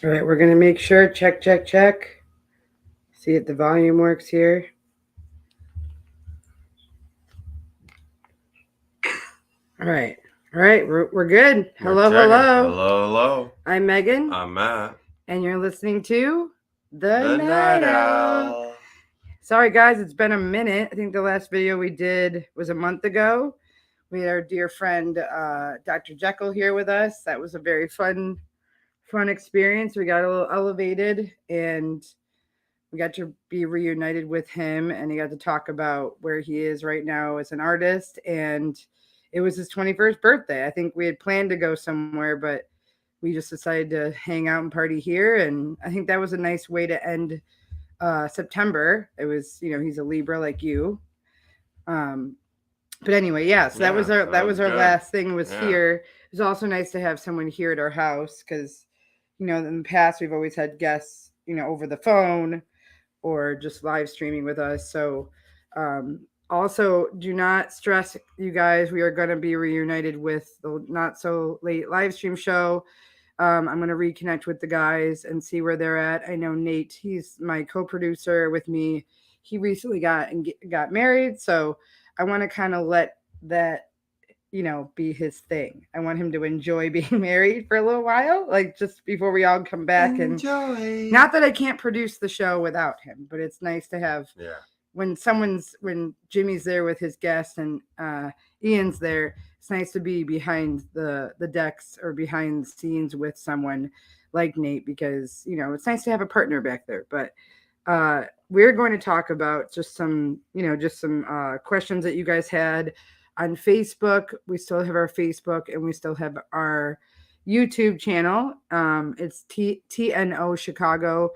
All right, we're going to make sure. Check, check, check. See if the volume works here. All right. All right, we're good. Hello, hello. Hello, hello. I'm Megan, I'm Matt. and you're listening to The The Night Night Owl. Owl. Sorry, guys, it's been a minute. I think the last video we did was a month ago. We had our dear friend Dr. Jekyll here with us. That was a very fun experience. We got a little elevated and we got to be reunited with him, and he got to talk about where he is right now as an artist. And it was his 21st birthday. I think we had planned to go somewhere, but we just decided to hang out and party here. And I think that was a nice way to end September. It was, he's a Libra like you. Um, but anyway, yeah. So that was our good. last thing was here. It was also nice to have someone here at our house because, in the past we've always had guests, over the phone or just live streaming with us. So, also do not stress, you guys. We are going to be reunited with the Not So Late live stream show. I'm going to reconnect with the guys and see where they're at. I know Nate, he's my co-producer with me. He recently got married, so I want to kind of let that be his thing. I want him to enjoy being married for a little while, like just before we all come back. Enjoy. And not that I can't produce the show without him, but it's nice to have when Jimmy's there with his guests and Ian's there. It's nice to be behind the decks or behind the scenes with someone like Nate because it's nice to have a partner back there. But we're going to talk about just some questions that you guys had on Facebook. We still have our Facebook and we still have our YouTube channel. It's TNO Chicago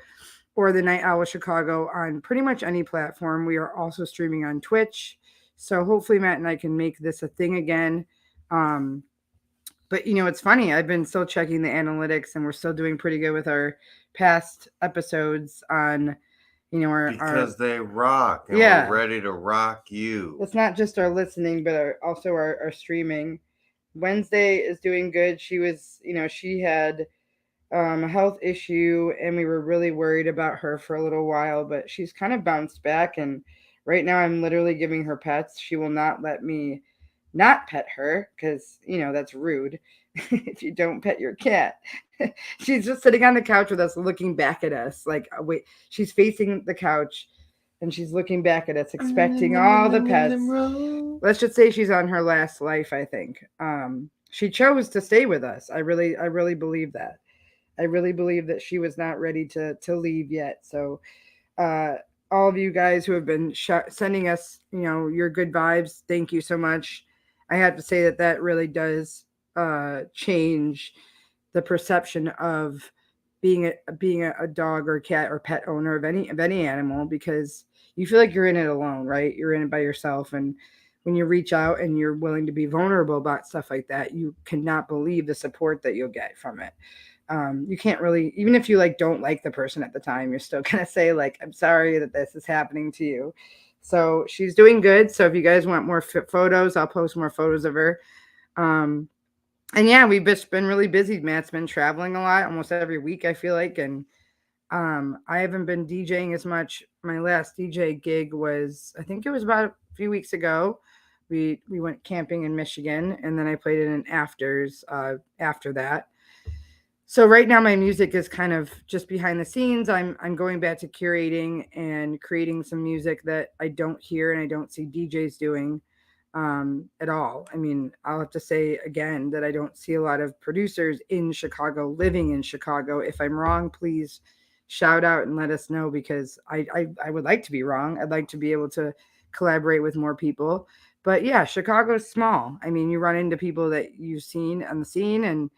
or the Night Owl Chicago on pretty much any platform. We are also streaming on Twitch. So hopefully Matt and I can make this a thing again. But it's funny. I've been still checking the analytics and we're still doing pretty good with our past episodes on because they rock and we're ready to rock you. It's not just our listening, but also our streaming. Wednesday is doing good. She was, she had a health issue and we were really worried about her for a little while, but she's kind of bounced back. And right now I'm literally giving her pets. She will not let me not pet her because, that's rude if you don't pet your cat. She's just sitting on the couch with us looking back at us like, wait, she's facing the couch and she's looking back at us expecting all the pets. Let's just say she's on her last life, I think. She chose to stay with us. I really believe that. I really believe that she was not ready to leave yet. So all of you guys who have been sending us, your good vibes, thank you so much. I have to say that really does change the perception of being a dog or cat or pet owner of any animal, because you feel like you're in it alone, right? You're in it by yourself. And when you reach out and you're willing to be vulnerable about stuff like that, you cannot believe the support that you'll get from it. You can't really, even if you don't like the person at the time, you're still gonna say I'm sorry that this is happening to you. So she's doing good. So if you guys want more photos, I'll post more photos of her. And yeah, we've just been really busy. Matt's been traveling a lot, almost every week, I feel like. And I haven't been DJing as much. My last DJ gig was, I think it was about a few weeks ago. We went camping in Michigan, and then I played it in afters after that. So right now my music is kind of just behind the scenes. I'm going back to curating and creating some music that I don't hear and I don't see DJs doing at all. I mean, I'll have to say again that I don't see a lot of producers in Chicago living in Chicago. If I'm wrong, please shout out and let us know, because I would like to be wrong. I'd like to be able to collaborate with more people. But yeah, Chicago's small. I mean, you run into people that you've seen on the scene, and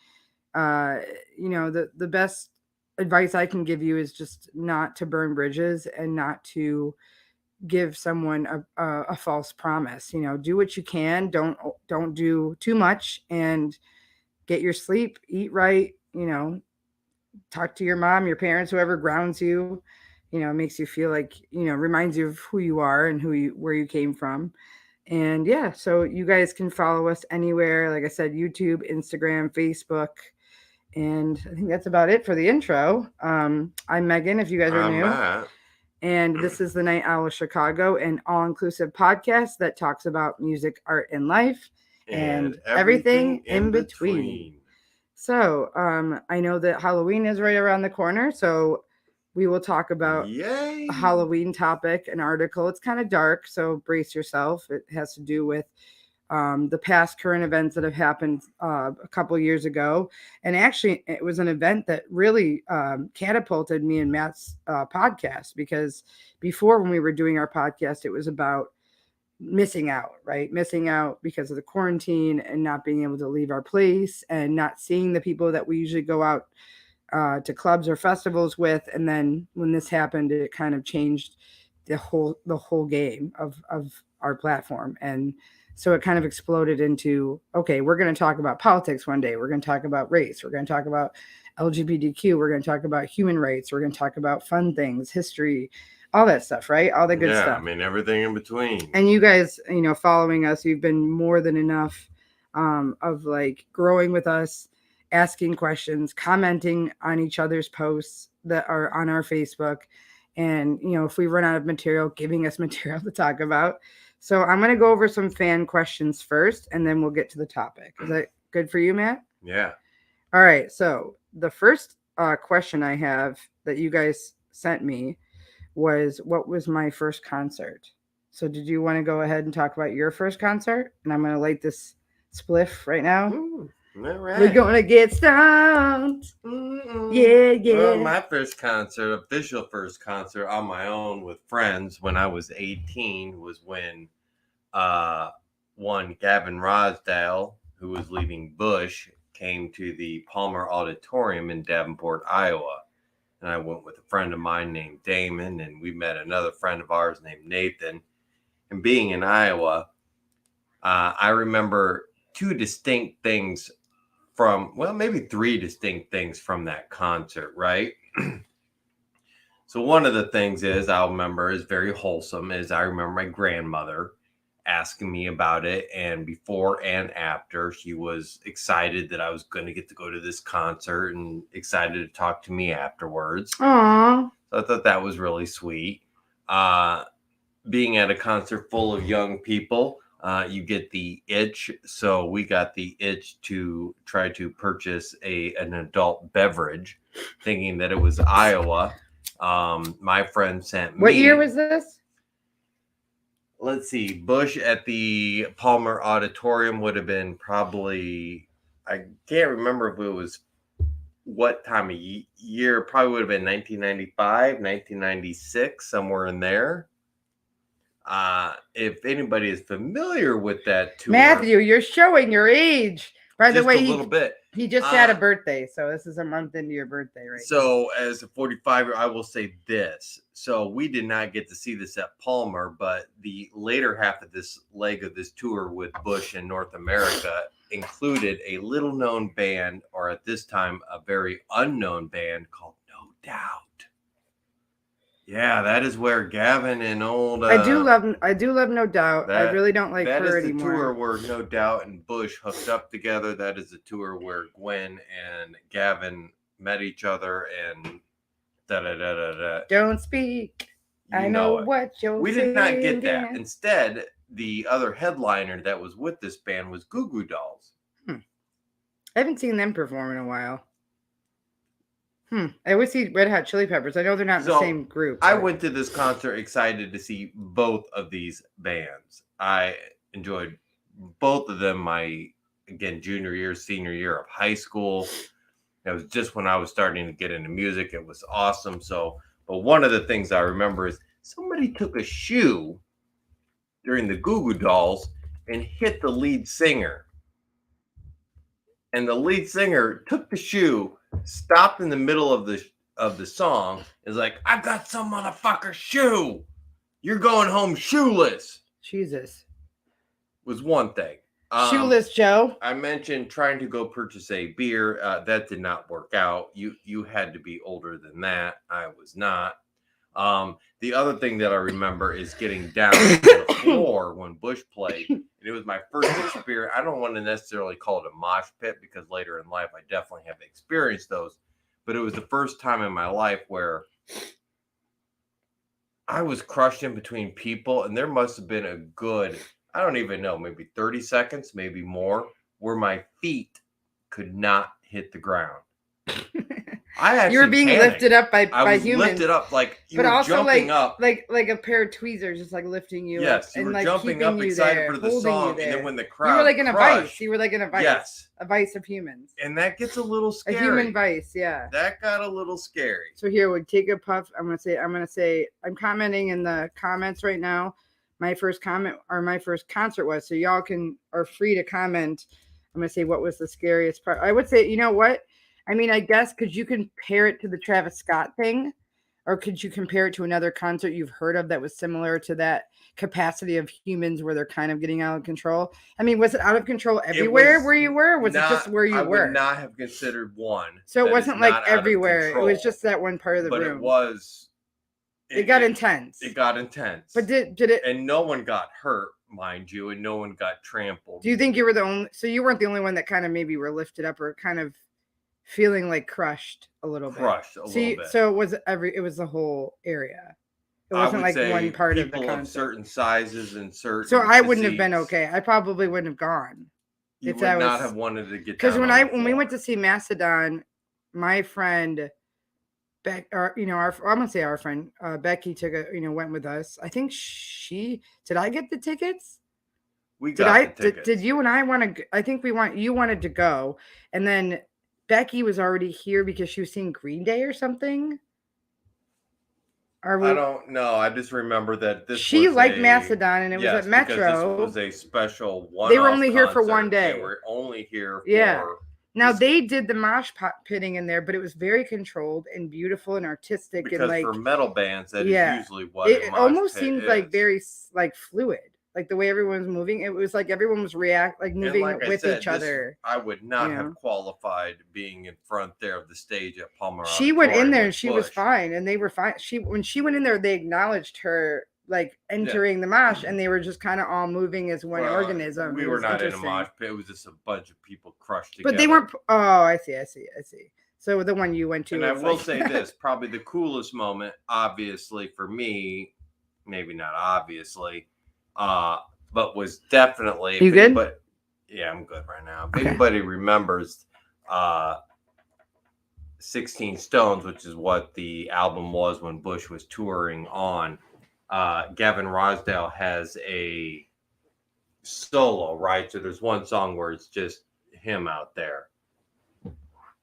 the best advice I can give you is just not to burn bridges and not to give someone a false promise. Do what you can. Don't do too much, and get your sleep, eat right, talk to your mom, your parents, whoever grounds you, makes you feel like, reminds you of who you are and where you came from. And yeah, so you guys can follow us anywhere. Like I said, YouTube, Instagram, Facebook, And I think that's about it for the intro. I'm Megan, if you guys are new. Matt. And this is the Night Owl Chicago, an all-inclusive podcast that talks about music, art, and life, and everything in between. So I know that Halloween is right around the corner, so we will talk about a Halloween topic, an article. It's kind of dark, so brace yourself. It has to do with the past current events that have happened a couple years ago. And actually, it was an event that really catapulted me and Matt's podcast, because before, when we were doing our podcast, it was about missing out, right? Missing out because of the quarantine and not being able to leave our place and not seeing the people that we usually go out to clubs or festivals with. And then when this happened, it kind of changed the whole game of our platform. And so it kind of exploded into, okay, we're going to talk about politics one day. We're going to talk about race. We're going to talk about LGBTQ. We're going to talk about human rights. We're going to talk about fun things, history, all that stuff, right? All the good stuff. I mean, everything in between. And you guys, following us, you've been more than enough of like growing with us, asking questions, commenting on each other's posts that are on our Facebook. And, if we run out of material, giving us material to talk about. So I'm going to go over some fan questions first, and then we'll get to the topic. Is that good for you, Matt? Yeah. All right. So the first question I have that you guys sent me was, what was my first concert? So did you want to go ahead and talk about your first concert? And I'm going to light this spliff right now. Ooh, all right. We're going to get stoned. Yeah. Well, my official first concert on my own with friends when I was 18 was when one Gavin Rosdale, who was leading Bush, came to the Palmer Auditorium in Davenport, Iowa. And I went with a friend of mine named Damon, and we met another friend of ours named Nathan. And being in Iowa, I remember two distinct things maybe three distinct things from that concert, right? So one of the things I'll remember is very wholesome, is I remember my grandmother asking me about it, and before and after, she was excited that I was going to get to go to this concert and excited to talk to me afterwards. Aww. So I thought that was really sweet. Being at a concert full of young people, you get the itch. So we got the itch to try to purchase an adult beverage, thinking that it was Iowa. My friend sent me. What year was this? Let's see. Bush at the Palmer Auditorium would have been probably, I can't remember if it was what time of year. Probably would have been 1995, 1996, somewhere in there. If anybody is familiar with that tour, Matthew, you're showing your age. By the way, a little bit. He just had a birthday, so this is a month into your birthday, right? So, as a 45-year-old, I will say this. So, we did not get to see this at Palmer, but the later half of this leg of this tour with Bush in North America included a little-known band, or at this time, a very unknown band called No Doubt. Yeah, that is where Gavin and old. I do love No Doubt. I really don't like her anymore. That is the tour where No Doubt and Bush hooked up together. That is the tour where Gwen and Gavin met each other and da-da-da-da-da. Don't speak. I know what you're saying. We did not get that. Instead, the other headliner that was with this band was Goo Goo Dolls. I haven't seen them perform in a while. I always see Red Hot Chili Peppers. I know they're not the same group. I went to this concert excited to see both of these bands. I enjoyed both of them my, junior year, senior year of high school. It was just when I was starting to get into music. It was awesome. But one of the things I remember is somebody took a shoe during the Goo Goo Dolls and hit the lead singer. And the lead singer took the shoe, stopped in the middle of the song, is like, "I've got some motherfucker's shoe. You're going home shoeless." Jesus. Was one thing. Shoeless Joe. I mentioned trying to go purchase a beer. That did not work out. You had to be older than that. I was not. The other thing that I remember is getting down to the floor when Bush played. And it was my first experience. I don't want to necessarily call it a mosh pit because later in life I definitely have experienced those. But it was the first time in my life where I was crushed in between people, and there must have been a good, I don't even know, maybe 30 seconds, maybe more, where my feet could not hit the ground. I actually You were being panicked. lifted up by I was humans. lifted up like you but were also jumping up. like a pair of tweezers just like lifting you up. Yes, you and were like jumping keeping up you excited there, for the holding song, you and there. then when the crowd You were like in a crushed, vice. You were like in a vice. Yes. A vice of humans. And that gets a little scary. A human vice, yeah. That got a little scary. So here, we take a puff. I'm gonna say I'm commenting in the comments right now. My first comment or my first concert was, so y'all are free to comment. I'm gonna say what was the scariest part. I would say, you know what? I mean, I guess could you compare it to the Travis Scott thing? Or could you compare it to another concert you've heard of that was similar to that capacity of humans where they're kind of getting out of control? I mean, was it out of control everywhere where you were? Or was it just where you were? I would not have considered one. So it wasn't like everywhere. It was just that one part of the room. But it was. It got intense. It got intense. But did it? And no one got hurt, mind you, and no one got trampled. Do you think you were the only? So you weren't the only one that kind of maybe were lifted up or kind of feeling like crushed a little bit. So it was it was the whole area. It wasn't like one part of the concert. People of certain sizes and certain. So I wouldn't have been okay. I probably wouldn't have gone. You would not have wanted to get down. Because when we went to see Mastodon, my friend I'm gonna say our friend Becky went with us. I think did I get the tickets? We got the tickets. Did you and I want to? I think you wanted to go, and then Becky was already here because she was seeing Green Day or something. I don't know. I just remember that she liked Mastodon, and it was at Metro. This was a special one. They were only here for one day. They were only here for. Now they did the mosh pitting in there, but it was very controlled and beautiful and artistic. Because and like for metal bands, that is usually what it almost seems like very like fluid, like the way everyone was moving. It was like everyone was moving with each other. I would not have qualified being in front there of the stage at Palmer. She went in there and she was fine, and they were fine. When she went in there, they acknowledged her. Like entering the mosh, and they were just kind of all moving as one organism. We were not in a mosh pit. It was just a bunch of people crushed together. But they weren't. Oh, I see. So the one you went to. And I will say this: probably the coolest moment, obviously for me, maybe not obviously, but was definitely. You good? But yeah, I'm good right now. If anybody remembers, 16 Stones, which is what the album was when Bush was touring on. Gavin Rossdale has a solo, right? So there's one song where it's just him out there.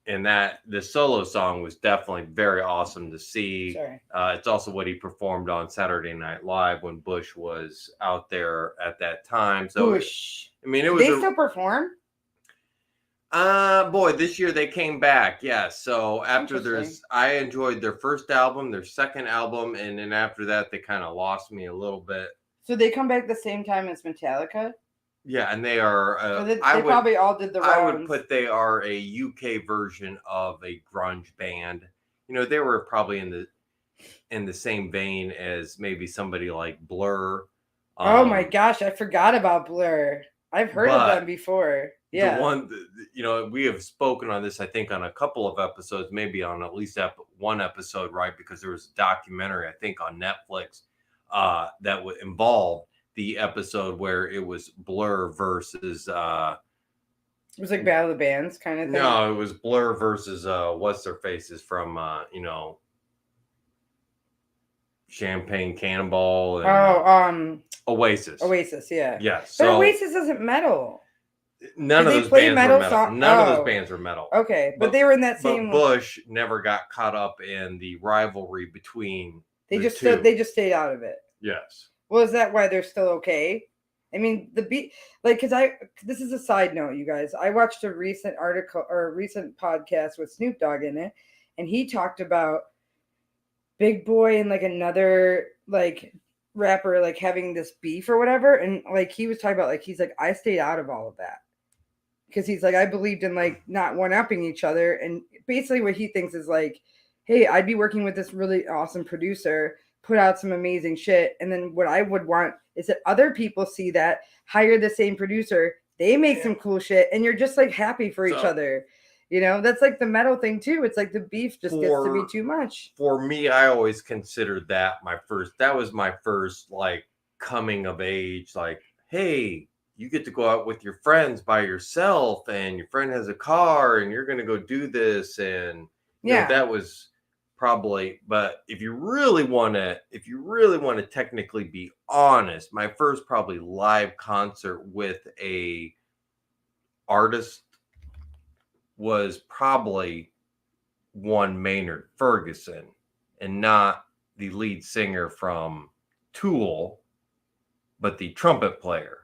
And the solo song was definitely very awesome to see. It's also what he performed on Saturday Night Live when Bush was out there at that time. So Bush. I mean, it was. They still perform? Boy, this year they came back. Yes. So after I enjoyed their first album, their second album, and then after that, they kind of lost me a little bit. So they come back the same time as Metallica? Yeah, and they are. So they probably all did the rounds. I would put they are a UK version of a grunge band. They were probably in the same vein as maybe somebody like Blur. Oh my gosh, I forgot about Blur. I've heard of them before. Yeah. The one, we have spoken on this, I think, on a couple of episodes, maybe on at least one episode, right? Because there was a documentary, I think, on Netflix that would involve the episode where it was Blur versus. It was like Battle of the Bands kind of thing. No, it was Blur versus what's their faces from Champagne Cannonball and Oasis. Oasis, yeah. Yes. But Oasis isn't metal. None of those bands were metal. None of those bands were metal. Okay, but they were in that same. But Bush never got caught up in the rivalry between. They just stayed out of it. Yes. Well, is that why they're still okay? I mean, because this is a side note, you guys. I watched a recent article or a recent podcast with Snoop Dogg in it, and he talked about Big Boy and like another like rapper like having this beef or whatever, and like he was talking about like he's like I stayed out of all of that because he's like I believed in like not one-upping each other, and basically what he thinks is like hey, I'd be working with this really awesome producer, put out some amazing shit. And then what I would want is that other people see that, hire the same producer, they make some cool shit, and you're just like happy for each other. You know, that's like the metal thing too. It's like the beef just gets to be too much. For me, I always considered that that was my first like coming of age, like, hey, you get to go out with your friends by yourself, and your friend has a car, and you're going to go do this. And you know, that was probably, but if you really want to technically be honest, my first probably live concert with a artist was probably one Maynard Ferguson, and not the lead singer from Tool, but the trumpet player.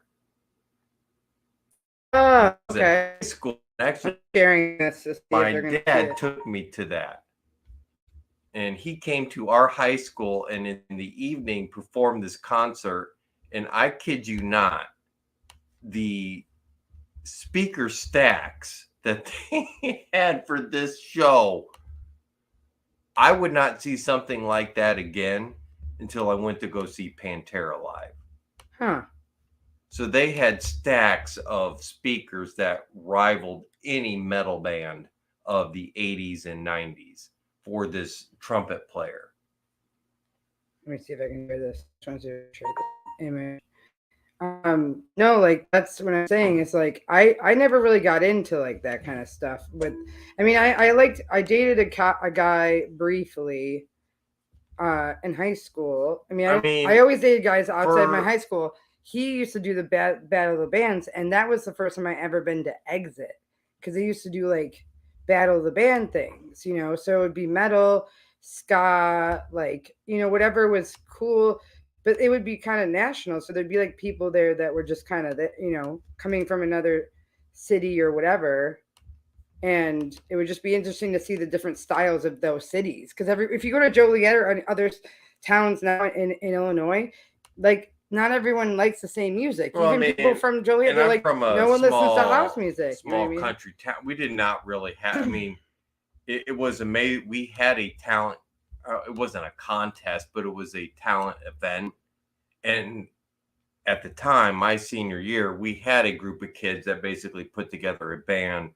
Oh, okay. School. Actually, sharing this. My dad took me to that, and he came to our high school and in the evening performed this concert. And I kid you not, the speaker stacks that they had for this show, I would not see something like that again until I went to go see Pantera live. Huh. So they had stacks of speakers that rivaled any metal band of the 80s and 90s for this trumpet player. Let me see if I can hear this. Trying to share the image. No, like that's what I'm saying. It's like I never really got into like that kind of stuff. But I mean, I dated a guy briefly in high school. I mean, I always dated guys outside my high school. He used to do the Battle of the Bands, and that was the first time I ever been to Exit, because they used to do like Battle of the Band things, you know. So it would be metal, ska, like, you know, whatever was cool, but it would be kind of national. So there'd be like people there that were just kind of, you know, coming from another city or whatever. And it would just be interesting to see the different styles of those cities. Because if you go to Joliet or other towns now in Illinois, like, not everyone likes the same music. Well, even people from Joliet, they're like, no one listens to house music. Small country town. We did not really have, I mean, it was amazing. We had a talent, it wasn't a contest, but it was a talent event. And at the time, my senior year, we had a group of kids that basically put together a band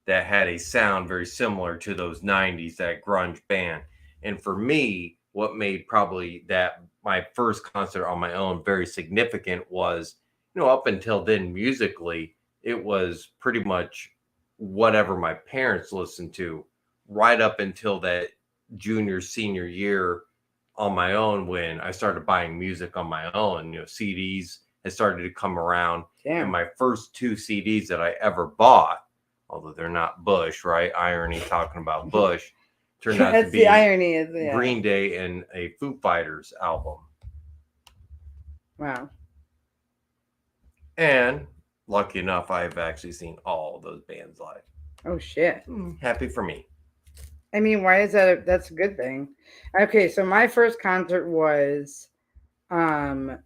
that had a sound very similar to those 90s, that grunge band. And for me, what made probably that my first concert on my own very significant was, you know, up until then musically, it was pretty much whatever my parents listened to, right up until that junior, senior year on my own, when I started buying music on my own. You know, CDs had started to come around. Damn. And my first 2 CDs that I ever bought, although they're not Bush, right? Irony talking about Bush. Turned out to be the irony is Green Day and a Foo Fighters album. Wow. And lucky enough, I've actually seen all those bands live. Oh shit. Happy for me. I mean, why is that? That's a good thing. Okay, so my first concert was I don't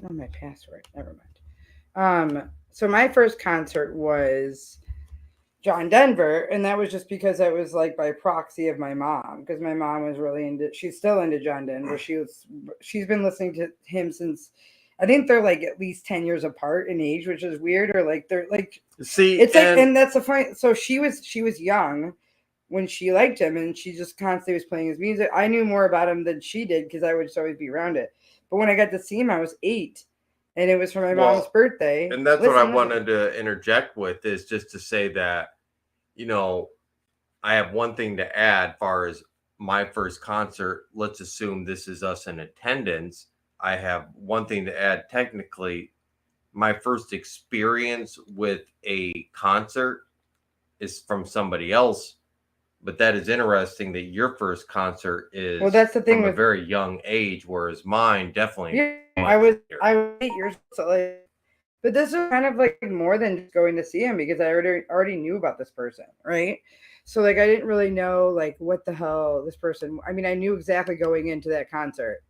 know my password. Never mind. So my first concert was John Denver, and that was just because I was like by proxy of my mom, because my mom was really into, she's still into John Denver. She's been listening to him since, I think they're like at least 10 years apart in age, which is weird. Or like they're like, see, it's like, and that's a funny. So she was young when she liked him, and she just constantly was playing his music. I knew more about him than she did because I would just always be around it. But when I got to see him, I was 8. And it was for my mom's birthday. And that's what I wanted to interject with, is just to say that, you know, I have one thing to add as far as my first concert. Let's assume this is us in attendance. I have one thing to add. Technically, my first experience with a concert is from somebody else. But that is interesting that your first concert is, well, that's the thing, from a very young age, whereas mine definitely. Yeah, I was 8 years old. So like, but this is kind of like more than just going to see him, because I already knew about this person, right? So like I didn't really know like what the hell this person. I mean, I knew exactly going into that concert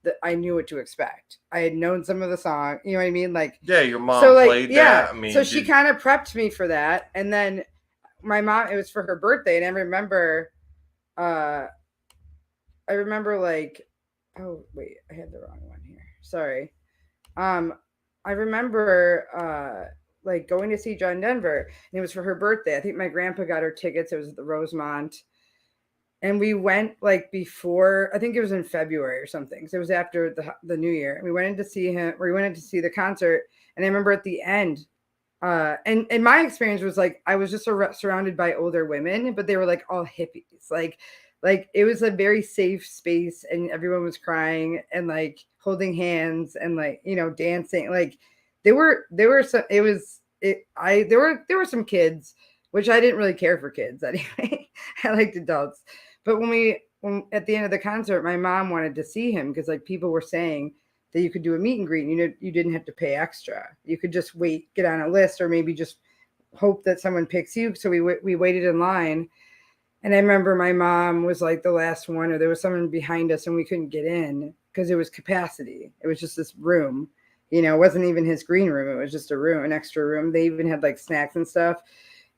that I knew what to expect. I had known some of the song, you know what I mean? Like, yeah, your mom played that. I mean, so she kind of prepped me for that, and then my mom, it was for her birthday, and I remember I remember like, oh wait, I had the wrong one here. Sorry. Um, I remember like going to see John Denver, and it was for her birthday. I think my grandpa got her tickets. It was at the Rosemont, and we went like before. I think it was in February or something. So it was after the New Year. And we went in to see him. Or we went in to see the concert, and I remember at the end. And my experience was like I was just surrounded by older women, but they were like all hippies, like it was a very safe space, and everyone was crying and like holding hands and like dancing. Like there were some it was it I there were some kids, which I didn't really care for kids anyway. I liked adults, but when at the end of the concert, my mom wanted to see him because like people were saying that you could do a meet and greet. And, you didn't have to pay extra. You could just wait, get on a list, or maybe just hope that someone picks you. So we waited in line, and I remember my mom was like the last one, or there was someone behind us, and we couldn't get in because it was capacity. It was just this room. It wasn't even his green room. It was just a room, an extra room. They even had like snacks and stuff.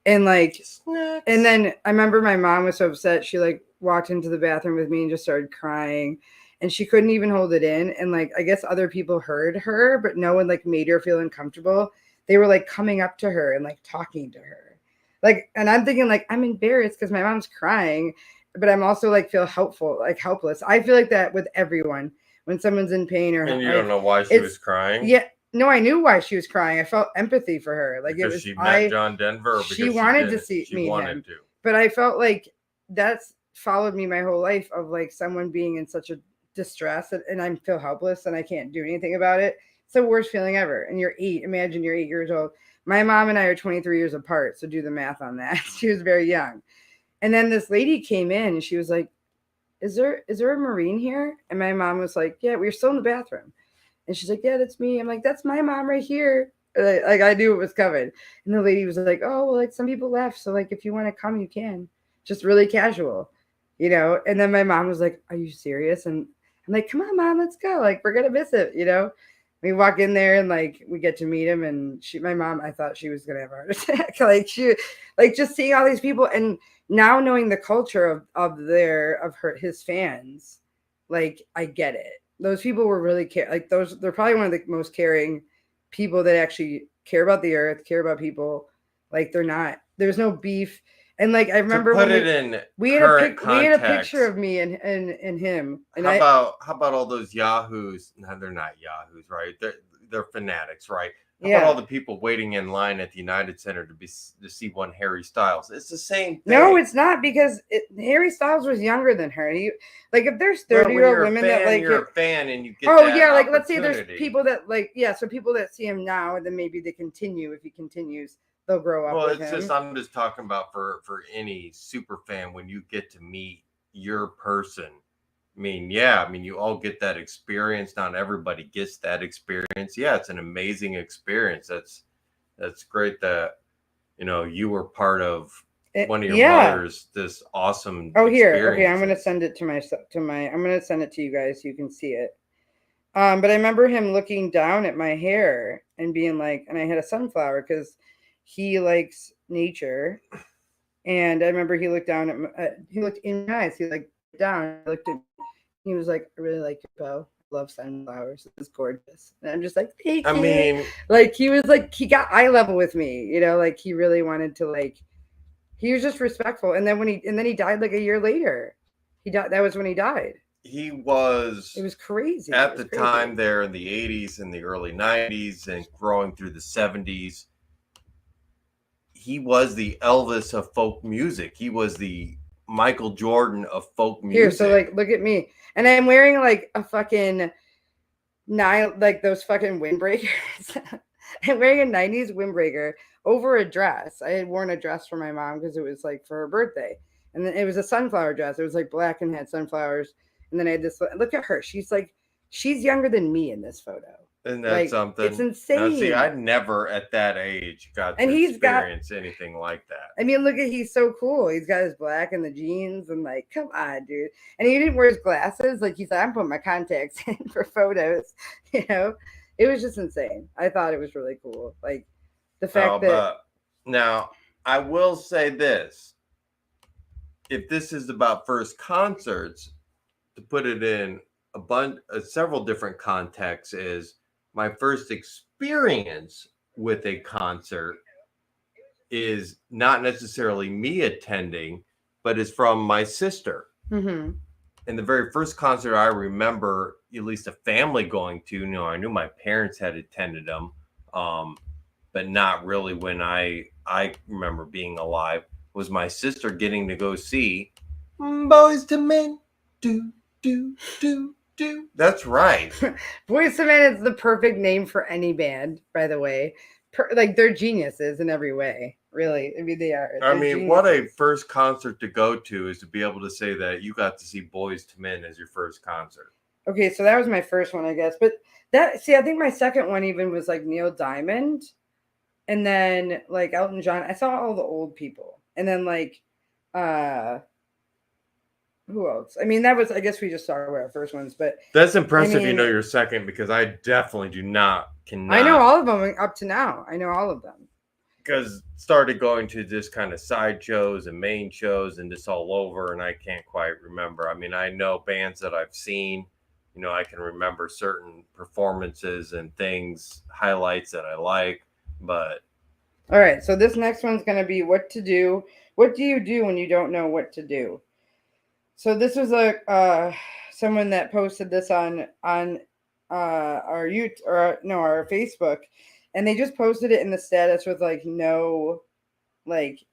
And like, snacks. And then I remember my mom was so upset. She like walked into the bathroom with me and just started crying. And she couldn't even hold it in. And like, I guess other people heard her, but no one like made her feel uncomfortable. They were like coming up to her and like talking to her. Like, and I'm thinking like, I'm embarrassed because my mom's crying, but I'm also like feel helpful, like helpless. I feel like that with everyone when someone's in pain or. And you don't know why she was crying? Yeah. No, I knew why she was crying. I felt empathy for her. Like because it was she met John Denver. Or she wanted to meet him. But I felt like that's followed me my whole life of like someone being in such a distress and I feel helpless and I can't do anything about it. It's the worst feeling ever. And you're 8. Imagine you're 8 years old. My mom and I are 23 years apart, so do the math on that. She was very young. And then this lady came in and she was like, is there a Marine here? And my mom was like, yeah, we were still in the bathroom. And she's like, yeah, that's me. I'm like, that's my mom right here. Like I knew it was coming. And the lady was like, oh, well, like some people left. So like, if you want to come, you can. Just really casual, And then my mom was like, are you serious? And I'm like, come on, mom, let's go. Like, we're going to miss it, We walk in there and like, we get to meet him. And my mom, I thought she was going to have a heart attack. Like just seeing all these people and now knowing the culture of his fans, like, I get it. Those people were really they're probably one of the most caring people that actually care about the earth, care about people. Like there's no beef. And like I remember we had a picture of me and him. And how about all those yahoos? No, they're not yahoos, right? They're fanatics, right? How about all the people waiting in line at the United Center to see one Harry Styles? It's the same thing. No, it's not because Harry Styles was younger than her. If there's 30-year-old women that like you're a fan and you get like let's say there's people that so people that see him now and then maybe they continue if he continues. They'll grow up. Well, I'm just talking about for any super fan when you get to meet your person. I mean, you all get that experience. Not everybody gets that experience. Yeah, it's an amazing experience. That's great that you were part of one of your mother's this awesome. Oh, here, okay, I'm gonna send it to I'm gonna send it to you guys so you can see it. But I remember him looking down at my hair and being like, and I had a sunflower because he likes nature, and I remember he looked down he looked in my eyes. He like down, looked at. He was like, I really like your bow. I love sunflowers. It's gorgeous. And I'm just like, thank you. I mean, like he was like, he got eye level with me, like he really wanted to he was just respectful. And then he died like a year later. He died. That was when he died. It was crazy. At the time there in the 80s and the early 90s and growing through the 70s. He was the Elvis of folk music. He was the Michael Jordan of folk music. Here, so like, look at me. And I'm wearing like a fucking those fucking windbreakers. I'm wearing a 90s windbreaker over a dress. I had worn a dress for my mom because it was like for her birthday. And then it was a sunflower dress. It was like black and had sunflowers. And then I had this, look at her. She's younger than me in this photo. Isn't that something? It's insane. Now, see, I never at that age got to experience anything like that. I mean, look at, he's so cool. He's got his black and the jeans and like, come on, dude. And he didn't wear his glasses. Like he's like, I'm putting my contacts in for photos. It was just insane. I thought it was really cool. Like the fact that. Now, I will say this. if this is about first concerts, to put it in several different contexts, is my first experience with a concert is not necessarily me attending, but is from my sister. Mm-hmm. And the very first concert I remember, at least a family going to, I knew my parents had attended them, but not really when I remember being alive, was my sister getting to go see Boys to Men. Do, do, do, do. That's right. Boyz II Men is the perfect name for any band, by the way. Like, they're geniuses in every way, really. I mean, they are. I They're mean, what a geniuses. first concert to go to is to be able to say that you got to see Boys to Men as your first concert. Okay, so that was my first one, I guess. But I think my second one even was like Neil Diamond, and then like Elton John. I saw all the old people, and then like, who else? I mean, that was, I guess we just started with our first ones, but That's impressive. I mean, you know your second, because I definitely cannot. I know all of them up to now. I know all of them. Because started going to just kind of side shows and main shows and just all over, and I can't quite remember. I mean, I know bands that I've seen. I can remember certain performances and things, highlights that I like, but. All right, so this next one's going to be what to do. What do you do when you don't know what to do? So this was someone that posted this on our YouTube our Facebook, and they just posted it in the status with like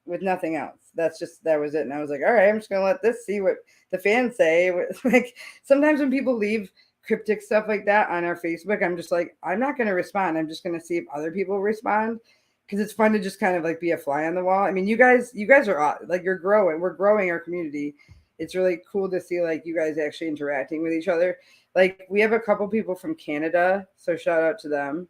with nothing else. That was it. And I was like, all right, I'm just gonna let this see what the fans say. Like, sometimes when people leave cryptic stuff like that on our Facebook, I'm just like, I'm not gonna respond. I'm just gonna see if other people respond, because it's fun to just kind of like be a fly on the wall. I mean, you guys are like, you're growing. We're growing our community. It's really cool to see like you guys actually interacting with each other. Like, we have a couple people from Canada, so shout out to them.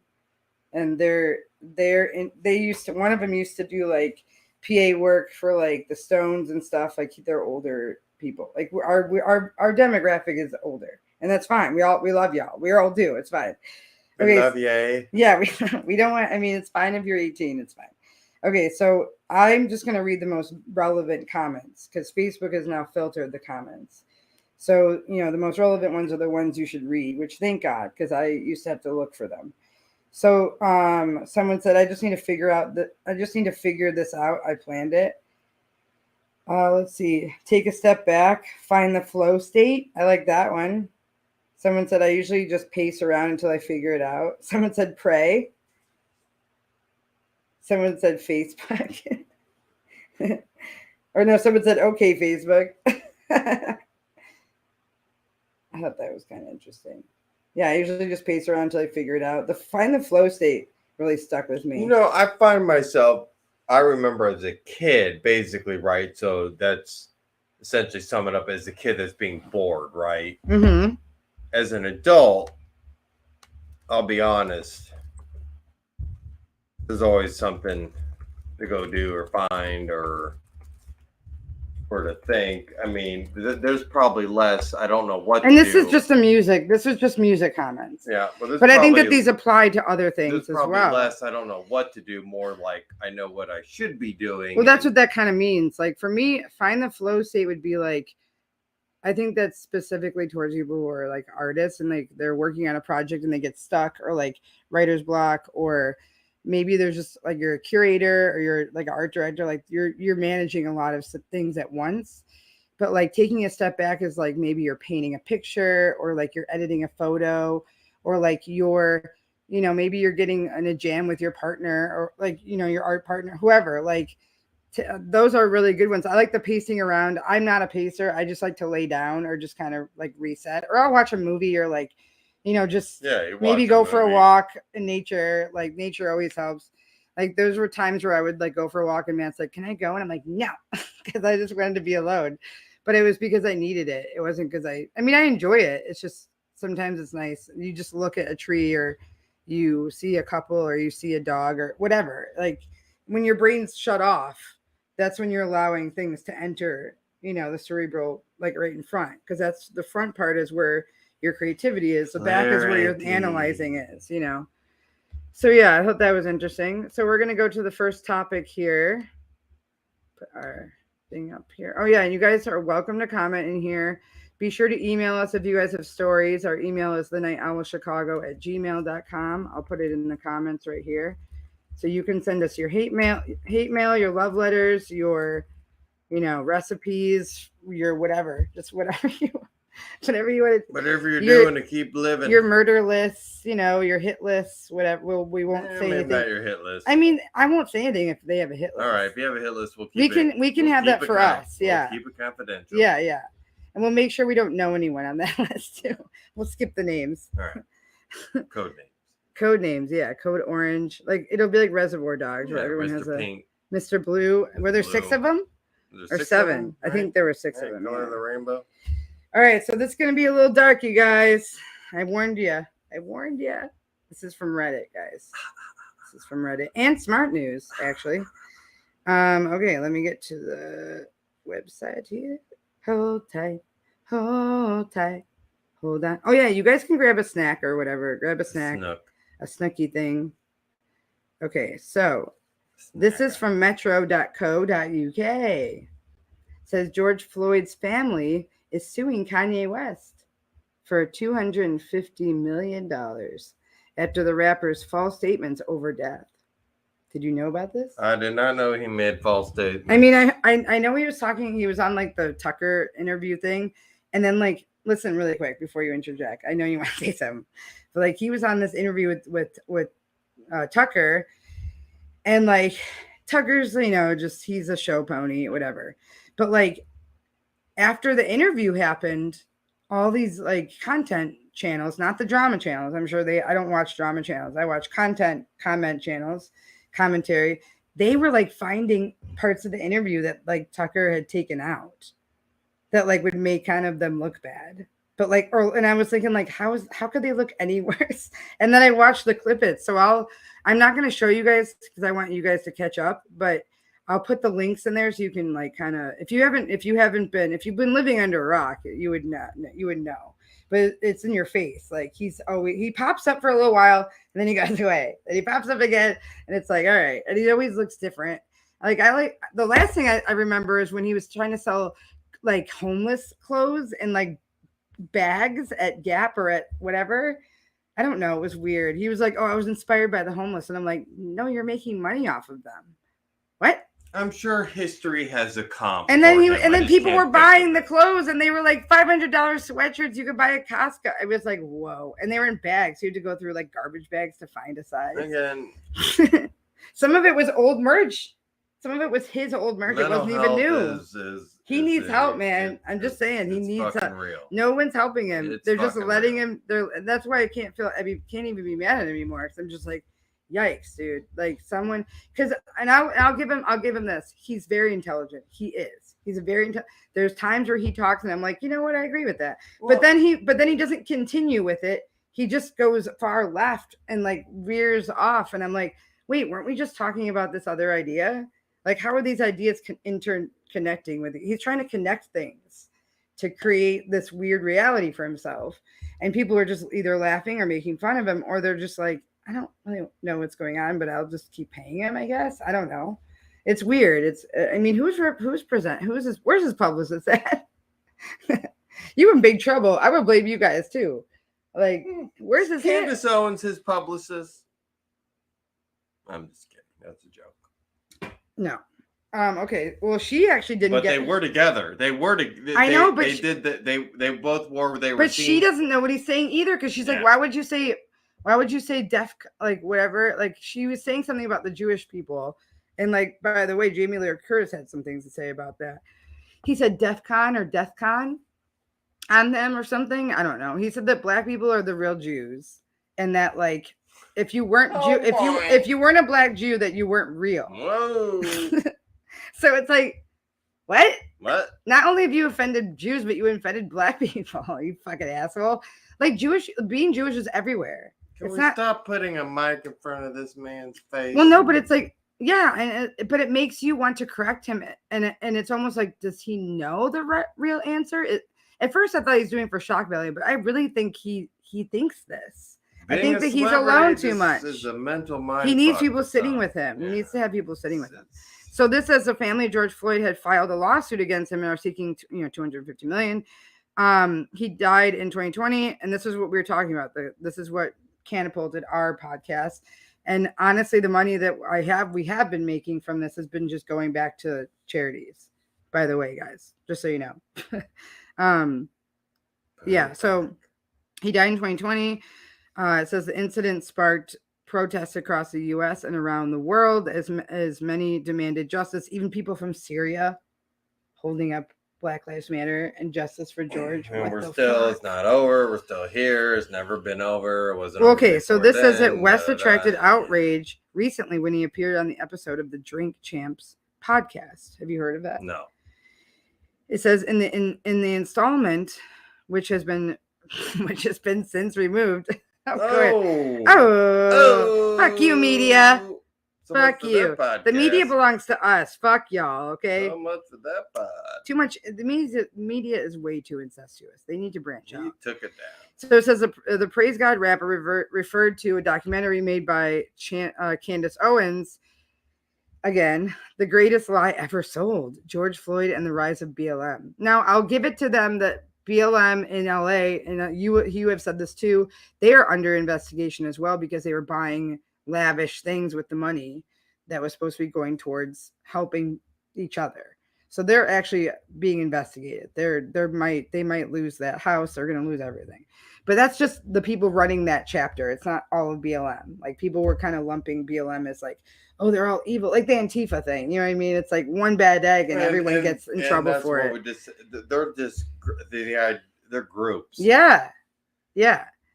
And one of them used to do like PA work for like the Stones and stuff. Like, they're older people. Like, our demographic is older, and that's fine. We love y'all. We all do. It's fine. Okay. We love you. Yeah, we don't want. I mean, it's fine if you're 18. It's fine. Okay, so I'm just gonna read the most relevant comments, because Facebook has now filtered the comments. So the most relevant ones are the ones you should read. Which, thank God, because I used to have to look for them. So someone said, I just need to figure this out. I planned it. Let's see. Take a step back. Find the flow state. I like that one. Someone said, I usually just pace around until I figure it out. Someone said, pray. Someone said, Facebook. Or no, someone said, okay, Facebook. I thought that was kind of interesting. Yeah, I usually just pace around until I figure it out. Find the flow state really stuck with me. I find myself, I remember as a kid, basically, right? So that's essentially sum it up as a kid that's being bored, right? Mm-hmm. As an adult, I'll be honest, there's always something to go do or find or to think. I mean, there's probably less. I don't know what. And this is just This is just music comments. Yeah, but I think that these apply to other things as well. Less. I don't know what to do. More like I know what I should be doing. Well, that's what that kind of means. Like, for me, find the flow state would be like, I think that's specifically towards people who are like artists and like they're working on a project and they get stuck, or like writer's block, or maybe there's just like you're a curator or you're like an art director, like you're managing a lot of things at once. But like taking a step back is like maybe you're painting a picture, or like you're editing a photo, or like maybe you're getting in a jam with your partner, or like your art partner, whoever. Like those are really good ones. I like the pacing around. I'm not a pacer. I just like to lay down or just kind of like reset, or I'll watch a movie, or like just maybe go for a walk in nature. Like, nature always helps. Like, those were times where I would like go for a walk and Matt's like, can I go? And I'm like, no, because I just wanted to be alone. But it was because I needed it. It wasn't because I enjoy it. It's just sometimes it's nice. You just look at a tree, or you see a couple, or you see a dog, or whatever. Like, when your brain's shut off, that's when you're allowing things to enter, the cerebral, like right in front. Because that's the front part is where your creativity is. The back is where your analyzing is, So yeah, I thought that was interesting. So we're going to go to the first topic here. Put our thing up here. Oh yeah, and you guys are welcome to comment in here. Be sure to email us if you guys have stories. Our email is thenightowl.chicago@gmail.com. I'll put it in the comments right here. So you can send us your hate mail, your love letters, your, recipes, your whatever, just whatever you want. Whatever you're doing to keep living. Your murder lists, your hit lists, whatever. We won't say anything about your hit list. I mean, I won't say anything if they have a hit list. All right, if you have a hit list, we can have that for us. Yeah, we'll keep it confidential. Yeah, and we'll make sure we don't know anyone on that list too. We'll skip the names. All right. Code names. Code names, yeah. Code Orange. Like it'll be like Reservoir Dogs, where everyone has Pink, a Mr. Blue. Were there 6 of them? Or 7? I think there were 6 of them. Color of the rainbow. All right, so this is going to be a little dark, you guys. I warned you. This is from Reddit, guys. This is from Reddit and Smart News, actually. Okay, let me get to the website here. Hold tight. Hold on. Oh yeah, you guys can grab a snack or whatever. Grab a snack. A snooky thing. Okay, so this is from metro.co.uk. It says George Floyd's family is suing Kanye West for $250 million after the rapper's false statements over death. Did you know about this? I did not know he made false statements. I mean, I know he was on like the Tucker interview thing, and then like listen really quick before you interject. I know you want to say something, but like he was on this interview with Tucker, and like Tucker's just he's a show pony, whatever. But like after the interview happened, all these like content channels, not the drama channels. I'm sure I don't watch drama channels. I watch comment channels, commentary. They were like finding parts of the interview that like Tucker had taken out that like would make kind of them look bad. But like, and I was thinking like, how could they look any worse? And then I watched the clip it. So I'm not going to show you guys because I want you guys to catch up, but I'll put the links in there so you can like kind of, if you've been living under a rock, you would know, but it's in your face. Like he pops up for a little while and then he goes away and he pops up again and it's like, all right. And he always looks different. Like the last thing I remember is when he was trying to sell like homeless clothes and like bags at Gap or at whatever. I don't know. It was weird. He was like, oh, I was inspired by the homeless. And I'm like, no, you're making money off of them. What? I'm sure history has a comp. And then people were buying the clothes and they were like $500 sweatshirts you could buy at Costco. I was like, whoa. And they were in bags. You had to go through like garbage bags to find a size. Again. Some of it was old merch. Some of it was his old merch. It wasn't even new. He needs help, man. I'm just saying he needs help. Real. No one's helping him. They're just letting him. That's why I can't even be mad at him anymore. Because I'm just like, yikes, dude. Like someone, I'll give him this. He's very intelligent. He is. He's a very there's times where he talks and I'm like, you know what? I agree with that. Well, but then he doesn't continue with it. He just goes far left and like veers off. And I'm like, wait, weren't we just talking about this other idea? Like, how are these ideas interconnecting with it? He's trying to connect things to create this weird reality for himself. And people are just either laughing or making fun of him, or they're just like, I don't really know what's going on, but I'll just keep paying him, I guess. I don't know. It's weird. Where's his publicist at? You in big trouble. I would blame you guys too. Like, where's his Candace Owens, his publicist? I'm just kidding. That's a joke. No. Okay. Well, she actually didn't. But they were together. They were. I know, but they both were. They were. But she doesn't know what he's saying either, because she's like, why would you say deaf, like whatever? Like she was saying something about the Jewish people, and like by the way, Jamie Lee Curtis had some things to say about that. He said DEFCON or DEFCON on them or something. I don't know. He said that black people are the real Jews, and that like. If you weren't if you weren't a black Jew, that you weren't real. Whoa. So it's like, what? What? Not only have you offended Jews, but you offended black people. You fucking asshole. Like being Jewish is everywhere. Can we stop putting a mic in front of this man's face? Well, no, but it's like, yeah, but it makes you want to correct him, and it's almost like, does he know the real answer? At first, I thought he was doing it for shock value, but I really think he thinks this. I think that he's alone too much. Is a mental mind. He needs people sitting with him. Yeah. He needs to have people sitting with him. So this says the family of George Floyd had filed a lawsuit against him and are seeking, $250 million. He died in 2020, and this is what we were talking about. This is what catapulted our podcast. And honestly, the money that we have been making from this has been just going back to charities. By the way, guys, just so you know. Yeah. So he died in 2020. It says the incident sparked protests across the U.S. and around the world as many demanded justice. Even people from Syria holding up Black Lives Matter and justice for George. And it's not over. We're still here. It's never been over. It wasn't okay. So this says that West attracted outrage recently when he appeared on the episode of the Drink Champs podcast. Have you heard of that? No. It says in the installment, which has been since removed. Oh, fuck you, media. So fuck you. The media belongs to us. Fuck y'all, okay? So much for that pod. Too much. The media is way too incestuous. They need to branch out. He took it down. So it says the Praise God rapper referred to a documentary made by Candace Owens. Again, the greatest lie ever sold. George Floyd and the rise of BLM. Now, I'll give it to them that BLM in LA, and you have said this too, they are under investigation as well because they were buying lavish things with the money that was supposed to be going towards helping each other. So they're actually being investigated. They might lose that house. They're going to lose everything. But that's just the people running that chapter. It's not all of BLM. Like people were kind of lumping BLM as like, oh, they're all evil, like the Antifa thing. You know what I mean? It's like one bad egg and everyone gets in trouble for it. They're groups. Yeah.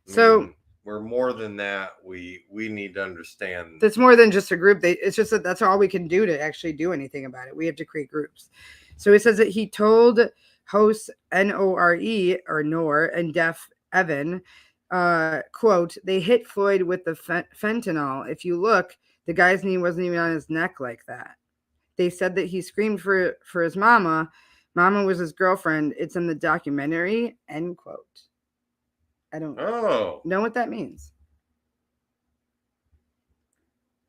So we're more than that. We need to understand. It's more than just a group. It's just that that's all we can do to actually do anything about it. We have to create groups. So it says that he told hosts NORE or Nor and Def Evan, quote, they hit Floyd with the fentanyl. If you look, the guy's knee wasn't even on his neck like that. They said that he screamed for his mama. Mama was his girlfriend. It's in the documentary, end quote. I don't know what that means.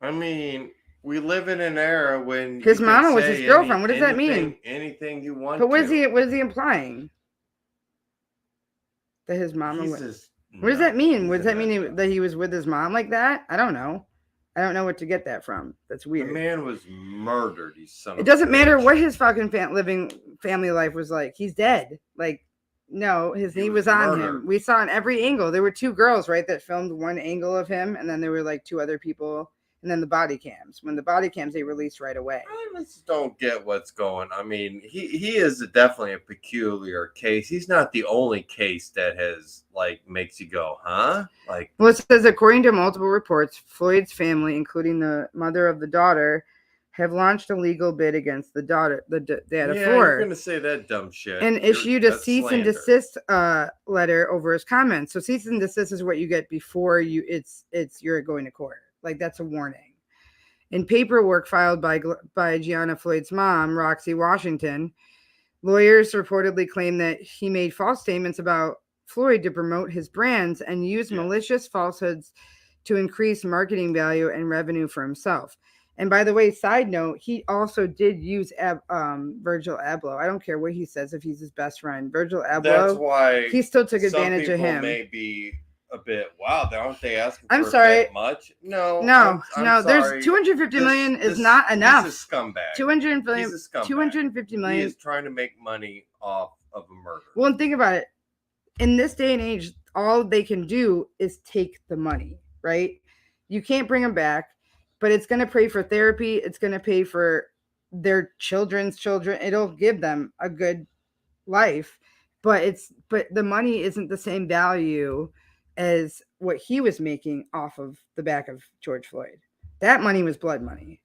I mean, we live in an era when his mama was his girlfriend. What does that mean? Anything you want. But what is he implying? That his mama was. What does that mean? What does that mean that he was with his mom like that? I don't know. I don't know what to get that from. That's weird. The man was murdered. It doesn't matter what his fucking living family life was like. He's dead. Like, no, his knee was on him. We saw in every angle. There were two girls, right, that filmed one angle of him, and then there were like two other people, and then the body cams. When the body cams, they released right away. I just don't get what's going. I mean, he is definitely a peculiar case. He's not the only case that has makes you go, huh? Well, it says according to multiple reports, Floyd's family, including the mother of the daughter, have launched a legal bid against the dad of 4. You're gonna say that dumb shit. And issued a cease and desist letter over his comments. So cease and desist is what you get before you're going to court. Like that's a warning. In paperwork filed by Gianna Floyd's mom, Roxy Washington, lawyers reportedly claim that he made false statements about Floyd to promote his brands and used malicious falsehoods to increase marketing value and revenue for himself. And by the way, side note, he also did use Virgil Abloh. I don't care what he says if he's his best friend. Virgil Abloh, that's why he still took advantage of him. Maybe a bit. Wow, aren't they asking? I'm sorry. A bit much? No. I'm there's 250 million is not enough. He's a scumbag. 250 million. He is trying to make money off of a murder. Well, and think about it. In this day and age, all they can do is take the money, right? You can't bring them back. But it's going to pay for therapy. It's going to pay for their children's children. It'll give them a good life. But the money isn't the same value as what he was making off of the back of George Floyd. That money was blood money.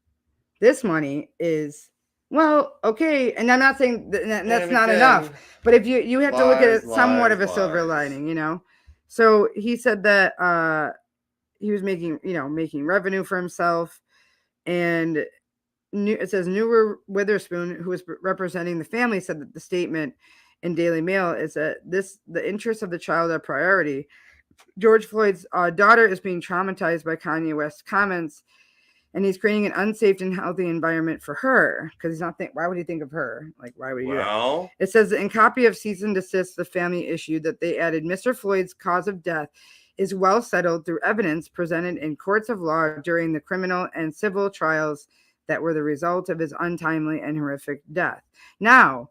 This money is, well, okay. And I'm not saying that's not enough. But if you have to look at it somewhat of a silver lining, you know. So he said that he was making revenue for himself. And it says Newer Witherspoon, who was representing the family, said that the statement in Daily Mail is that the interests of the child are priority. George Floyd's daughter is being traumatized by Kanye West's comments. and he's creating an unsafe and healthy environment for her because he's not why would he think of her? Like, why would he do that? It says that in copy of cease and desist the family issued that they added Mr. Floyd's cause of death is well settled through evidence presented in courts of law during the criminal and civil trials that were the result of his untimely and horrific death. Now,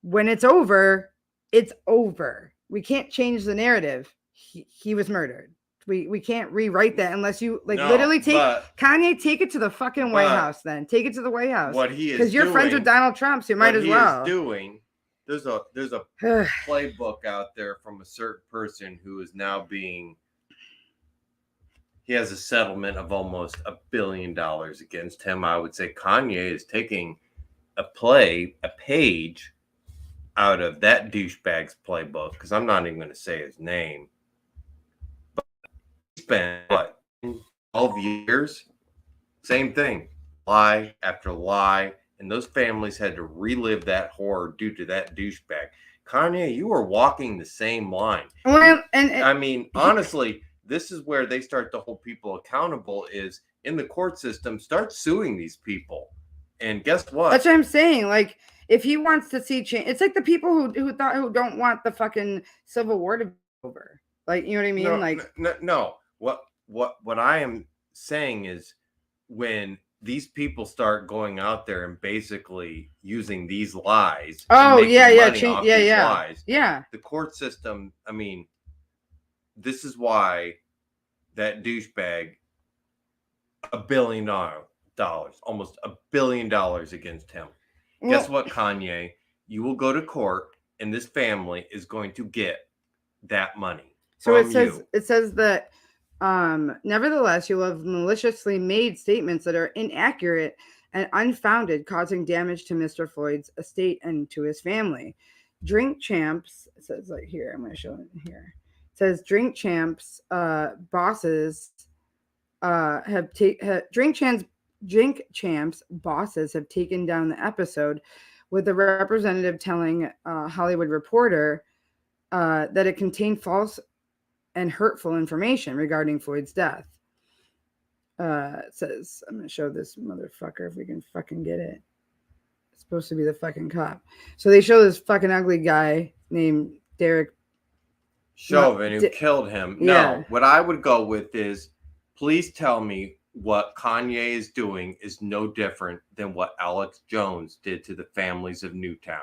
when it's over, it's over. We can't change the narrative. He was murdered. We can't rewrite that unless you literally take Kanye, take it to the fucking White House. Then take it to the White House. What he is because you're friends with Donald Trump, so you might as well. What he is doing. There's a playbook out there from a certain person who is now being. He has a settlement of almost $1 billion against him. I would say Kanye is taking a page out of that douchebag's playbook, because I'm not even going to say his name. But he spent 12 years, same thing, lie after lie, and those families had to relive that horror due to that douchebag. Kanye, you are walking the same line. Well, I mean, honestly, this is where they start to hold people accountable, is in the court system. Start suing these people. And guess what? That's what I'm saying. Like, if he wants to see change, it's like the people who don't want the fucking Civil War to be over. Like, you know what I mean? No. What I am saying is, when these people start going out there and basically using these lies. Lies, the court system. I mean, this is why that douchebag, $1 billion, almost $1 billion against him. Well, guess what, Kanye? You will go to court, and this family is going to get that money. So it says that nevertheless, you'll have maliciously made statements that are inaccurate and unfounded, causing damage to Mr. Floyd's estate and to his family. Drink Champs, it says like here, I'm going to show it here. It says Drink Champs bosses Drink Champs bosses have taken down the episode, with the representative telling Hollywood Reporter that it contained false and hurtful information regarding Floyd's death. It says, I'm going to show this motherfucker if we can fucking get it. It's supposed to be the fucking cop. So they show this fucking ugly guy named Derek Chauvin who killed him. Yeah. No, what I would go with is, please tell me what Kanye is doing is no different than what Alex Jones did to the families of Newtown.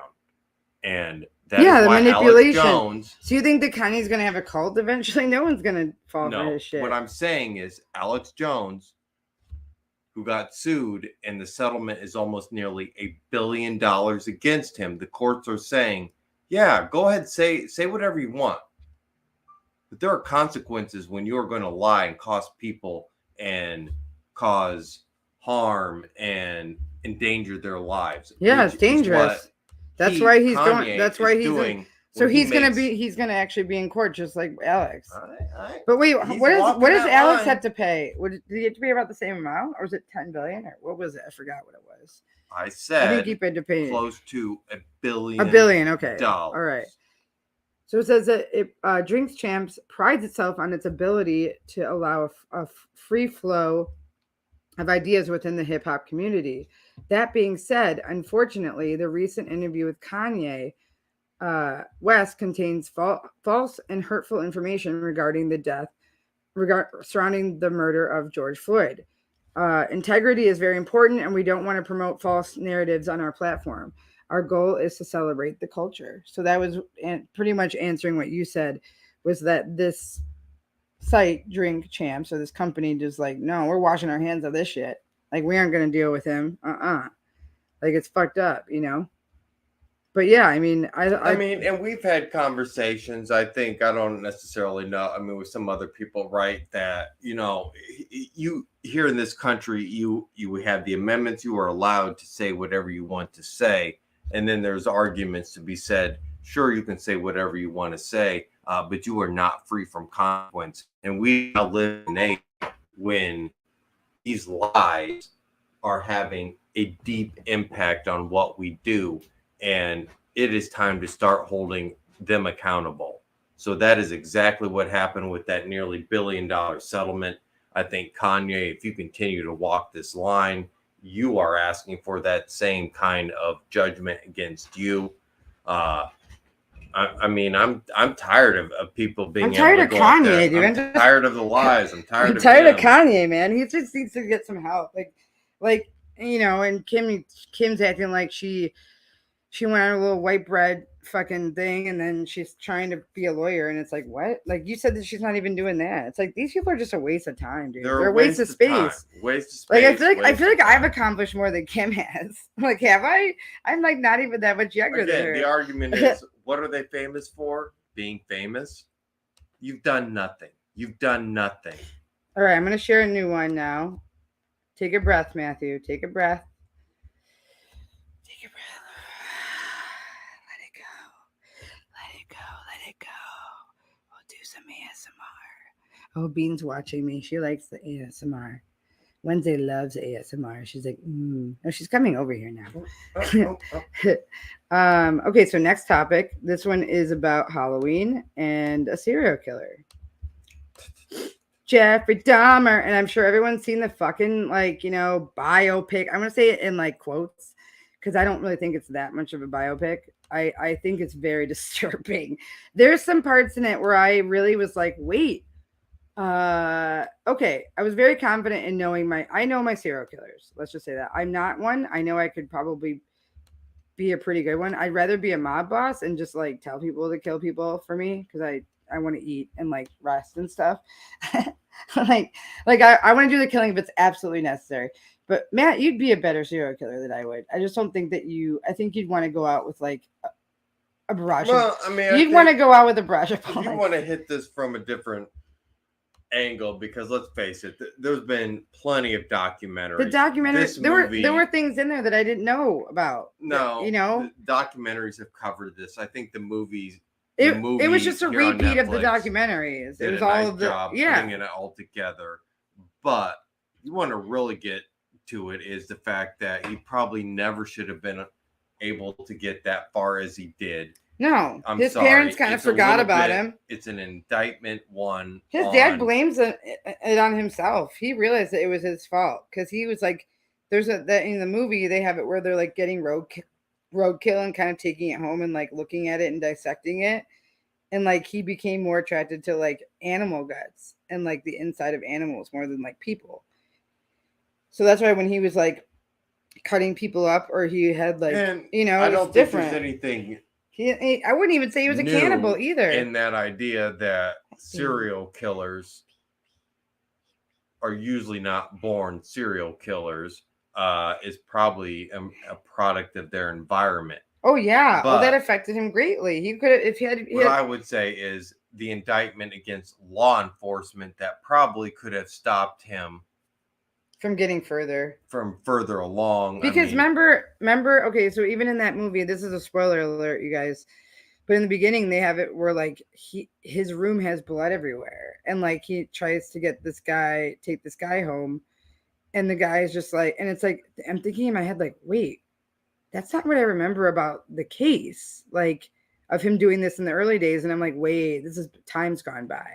And that is the manipulation. Jones, so you think that Kanye's going to have a cult eventually? No one's going to fall for his shit. What I'm saying is Alex Jones, who got sued, and the settlement is almost nearly $1 billion against him. The courts are saying, yeah, go ahead, say whatever you want. But there are consequences when you're going to lie and cost people and cause harm and endanger their lives. Yeah, it's dangerous. That's why he's going. That's why he's doing. So he's going to actually be in court just like Alex. But wait, what does Alex have to pay? Did he have to pay about the same amount, or was it $10 billion, or what was it? I forgot what it was. I think he paid to pay close to $1 billion. $1 billion. Okay. All right. So it says that Drink Champs prides itself on its ability to allow a free flow of ideas within the hip hop community. That being said, unfortunately, the recent interview with Kanye West contains false and hurtful information regarding the death, surrounding the murder of George Floyd. Integrity is very important, and we don't want to promote false narratives on our platform. Our goal is to celebrate the culture. So that was pretty much answering what you said, was that this site, Drink Champs, or this company, just like, no, we're washing our hands of this shit. Like, we aren't going to deal with him. Like, it's fucked up, you know? But yeah, I mean, I mean, and we've had conversations, I think, I don't necessarily know, I mean, with some other people, right, that, you know, you here in this country, you have the amendments, you are allowed to say whatever you want to say. And then there's arguments to be said. Sure, you can say whatever you want to say, but you are not free from consequence. And we now live in an age when these lies are having a deep impact on what we do. And it is time to start holding them accountable. So that is exactly what happened with that nearly $1 billion settlement. I think Kanye, if you continue to walk this line, you are asking for that same kind of judgment against you. I mean, I'm tired of people being I'm able tired to of go out there. Kanye, dude. I'm tired of the lies. I'm tired I'm of tired of him. Kanye, man. He just needs to get some help. Like and Kim's acting like she went on a little white bread fucking thing, and then she's trying to be a lawyer, and it's like, what? Like, you said that she's not even doing that. It's like, these people are just a waste of time, dude. They're a waste of time. space. Waste of space. Like, I waste feel of like I've time. accomplished more than Kim has. Like, have I? I'm like not even that much younger than Again, her. the argument is, what are they famous for? Being famous. You've done nothing. You've done nothing. All right, I'm gonna share a new one now. Take a breath, Matthew. Take a breath. Take a breath. Let it go. Let it go. Let it go. We'll do some ASMR. Oh, Bean's watching me. She likes the ASMR. Wednesday loves ASMR. She's like, Oh, she's coming over here now. Okay, so next topic. This one is about Halloween and a serial killer. Jeffrey Dahmer, and I'm sure everyone's seen the fucking biopic. I'm gonna say it in like quotes because I don't really think it's that much of a biopic. I think it's very disturbing. There's some parts in it where I really was like, wait, okay. I was very confident in knowing I know my serial killers. Let's just say that. I'm not one. I know I could probably be a pretty good one. I'd rather be a mob boss and just like tell people to kill people for me because I want to eat and like rest and stuff. I want to do the killing if it's absolutely necessary. But Matt, you'd be a better serial killer than I would. I just don't think that I think you'd want to go out with like a barrage. Well, I mean, you'd want to go out with a barrage of bullets. You want to hit this from a different angle because let's face it, there's been plenty of documentaries. The documentaries, there were things in there that I didn't know about. No, the documentaries have covered this. I think the movies. It was just a repeat of the documentaries. It was all of the putting it all together. But you want to really get to it is the fact that he probably never should have been able to get that far as he did. No, his parents kind of forgot about him. It's an indictment. His dad blames it on himself. He realized that it was his fault because he was like, that in the movie they have it where they're like getting roadkill and kind of taking it home and like looking at it and dissecting it, and like he became more attracted to like animal guts and like the inside of animals more than like people. So that's why when he was like cutting people up, or he had like I don't think there's anything. I wouldn't even say he was a cannibal either. In that idea that serial killers are usually not born serial killers. Is probably a product of their environment. Oh yeah, that affected him greatly. He could have, if he had. I would say is the indictment against law enforcement that probably could have stopped him from getting further along. Because remember, okay, so even in that movie, this is a spoiler alert, you guys. But in the beginning, they have it where like his room has blood everywhere, and like he tries to take this guy home. And the guy is just like, and it's like, I'm thinking in my head, like, wait, that's not what I remember about the case, like, of him doing this in the early days. And I'm like, wait, time's gone by.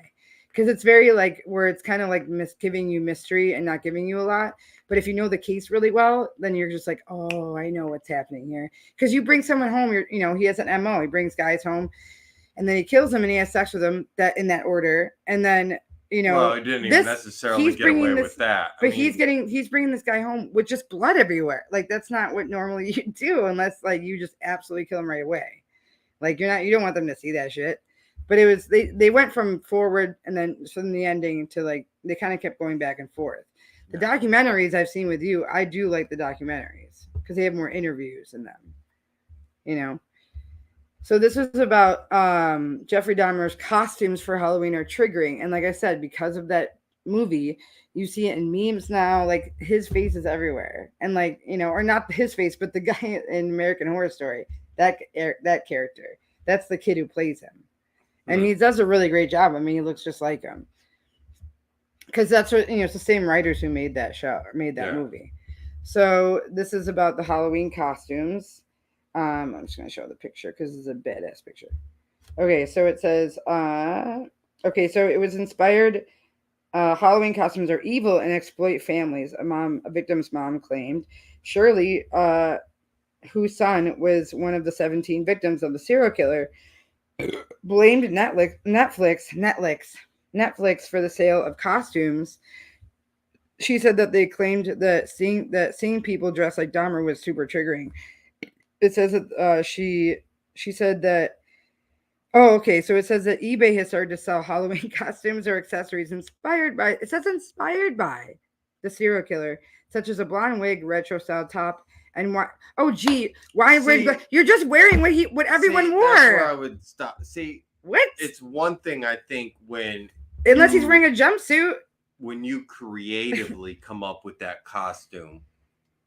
Because it's very like, where it's kind of like giving you mystery and not giving you a lot. But if you know the case really well, then you're just like, oh, I know what's happening here. Because you bring someone home, he has an MO. He brings guys home and then he kills them and he has sex with them in that order. And then, well, he didn't even necessarily get away with that. But he's bringing this guy home with just blood everywhere. Like, that's not what normally you do unless like you just absolutely kill him right away. Like, you don't want them to see that shit. But it was, they went from forward and then from the ending to like, they kind of kept going back and forth. The documentaries I've seen with you, I do like the documentaries because they have more interviews in them, So this is about Jeffrey Dahmer's costumes for Halloween are triggering. And like I said, because of that movie, you see it in memes now, like his face is everywhere. And like, or not his face, but the guy in American Horror Story, that character, that's the kid who plays him. And he does a really great job. I mean, he looks just like him. Because that's what, it's the same writers who made that movie. So this is about the Halloween costumes. I'm just going to show the picture because it's a badass picture. Okay, so it says, so it was inspired Halloween costumes are evil and exploit families, a victim's mom claimed. Shirley, whose son was one of the 17 victims of the serial killer, blamed Netflix for the sale of costumes. She said that they claimed that seeing people dressed like Dahmer was super triggering. It says that she said that. Oh, okay. So it says that eBay has started to sell Halloween costumes or accessories inspired by. It says inspired by the serial killer, such as a blonde wig, retro style top, and why? Oh, gee, why wig? You're just wearing what everyone wore. That's where I would stop. See, what? It's one thing I think when unless he's wearing a jumpsuit. When you creatively come up with that costume,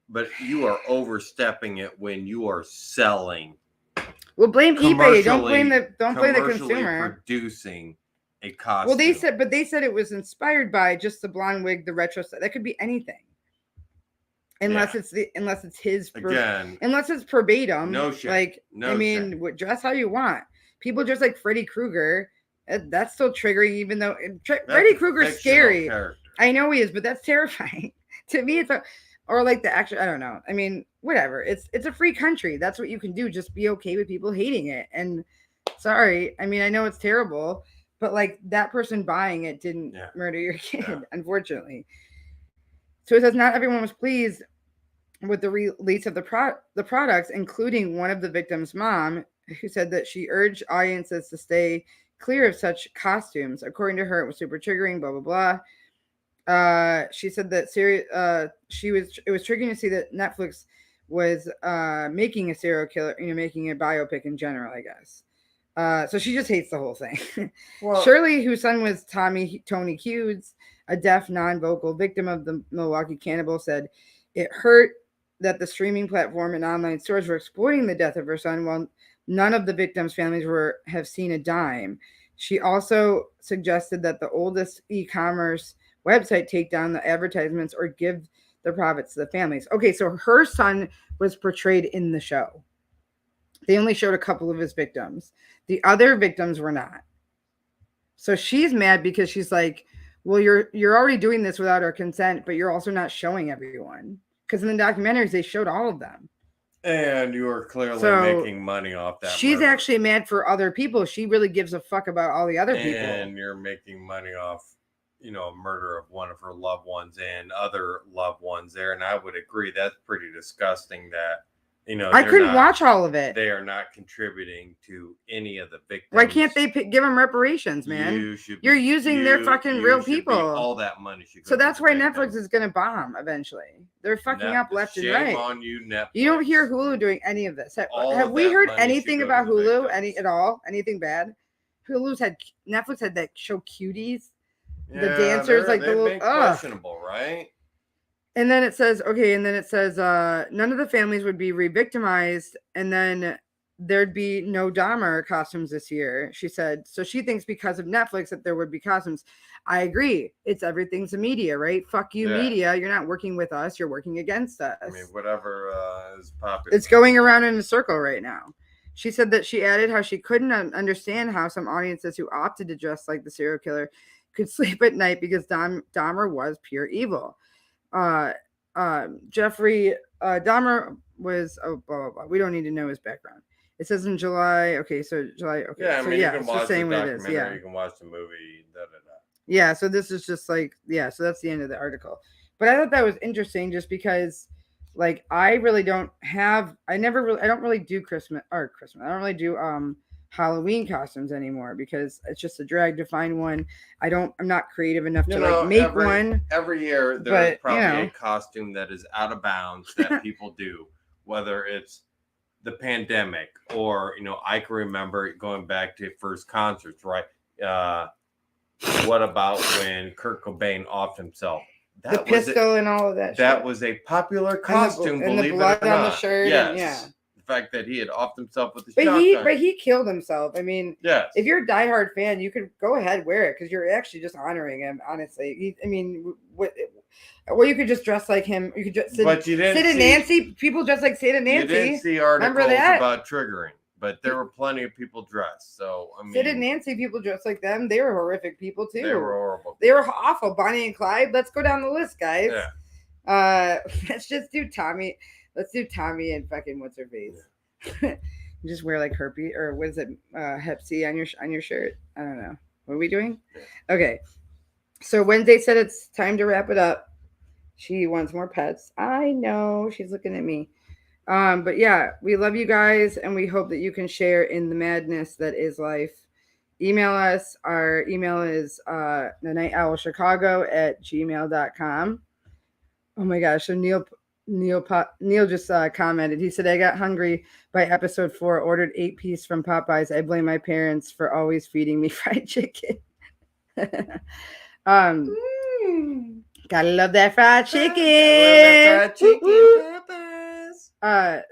but you are overstepping it when you are selling. Well, blame eBay. Don't blame the consumer. Producing a costume. Well, they said it was inspired by just the blonde wig, the retro stuff. That could be anything, unless it's his again. Unless it's verbatim. No shit. Like no I mean, shit. Dress how you want. People dress like Freddy Krueger. That's still triggering, even though Freddy Krueger's scary. Character. I know he is, but that's terrifying to me. Or like the actual, I don't know. I mean, whatever. It's a free country. That's what you can do. Just be okay with people hating it. And sorry, I mean, I know it's terrible, but like that person buying it didn't murder your kid, unfortunately. So it says not everyone was pleased with the release of the products, including one of the victim's mom, who said that she urged audiences to stay clear of such costumes. According to her, it was super triggering, blah, blah, blah. She said that it was triggering to see that Netflix was making a serial killer, making a biopic in general, I guess. So she just hates the whole thing. Well, Shirley, whose son was Tony Hughes, a deaf, non-vocal victim of the Milwaukee cannibal, said it hurt that the streaming platform and online stores were exploiting the death of her son while none of the victims' families have seen a dime. She also suggested that the oldest e-commerce website take down the advertisements or give the profits to the families. Okay, so her son was portrayed in the show. They only showed a couple of his victims. The other victims were not. So she's mad because she's like, well, you're already doing this without our consent, but you're also not showing everyone. Because in the documentaries, they showed all of them. And you are clearly making money off that. She's actually mad for other people. She really gives a fuck about all the other people. And you're making money off, murder of one of her loved ones and other loved ones there. And I would agree, that's pretty disgusting that, I couldn't watch all of it. They are not contributing to any of the victims. Why can't they give them reparations, man? You're using their fucking real people. All that money should go. So that's why Netflix is going to bomb eventually. They're fucking up left and right. Shame on you, Netflix. You don't hear Hulu doing any of this. Have we heard anything about Hulu? At all? Anything bad? Netflix had that show Cuties. Yeah, the dancers, like the little questionable, right? And then it says, none of the families would be re-victimized, and then there'd be no Dahmer costumes this year, she said. So she thinks because of Netflix that there would be costumes. I agree. Everything's a media, right? Fuck you, media. You're not working with us. You're working against us. I mean, whatever is popular. It's going around in a circle right now. She said that she added how she couldn't understand how some audiences who opted to dress like the serial killer could sleep at night because Dahmer was pure evil. Jeffrey Dahmer was blah, blah, blah. We don't need to know his background. It says in July. Okay, so July. Okay, yeah, so you can watch the documentary. Yeah, you can watch the movie. Yeah, so this is just like so that's the end of the article. But I thought that was interesting, just because, like, I don't really do Christmas. I don't really do Halloween costumes anymore because it's just a drag to find one. I'm not creative enough to make one. Every year there's probably a costume that is out of bounds that people do, whether it's the pandemic or I can remember going back to first concerts, right? What about when Kurt Cobain offed himself? The pistol and all of that. That was a popular costume. And the blood on the shirt. Yes. The fact that he had offed himself with the shotgun. But he killed himself. I mean, yes. If you're a diehard fan, you could go ahead wear it because you're actually just honoring him. Honestly, you could just dress like him. You could just Sid and Nancy. People dress like Sid and Nancy. You didn't see articles about triggering. But there were plenty of people dressed. So I mean, Sid and Nancy, people dressed like them, they were horrific people too. they were horrible. They were awful. Bonnie and Clyde. Let's go down the list, guys. Yeah. Let's just do Tommy. Let's do Tommy and fucking what's her face. You just wear like herpes or what is it, Hep C on your shirt. I don't know. What are we doing? Okay. So Wednesday said it's time to wrap it up. She wants more pets. I know. She's looking at me. But yeah, we love you guys and we hope that you can share in the madness that is life. Email us. Our email is thenightowlchicago@gmail.com. Oh my gosh. So Neil just commented. He said, I got hungry by episode 4, ordered 8-piece from Popeyes. I blame my parents for always feeding me fried chicken. Gotta love that fried chicken.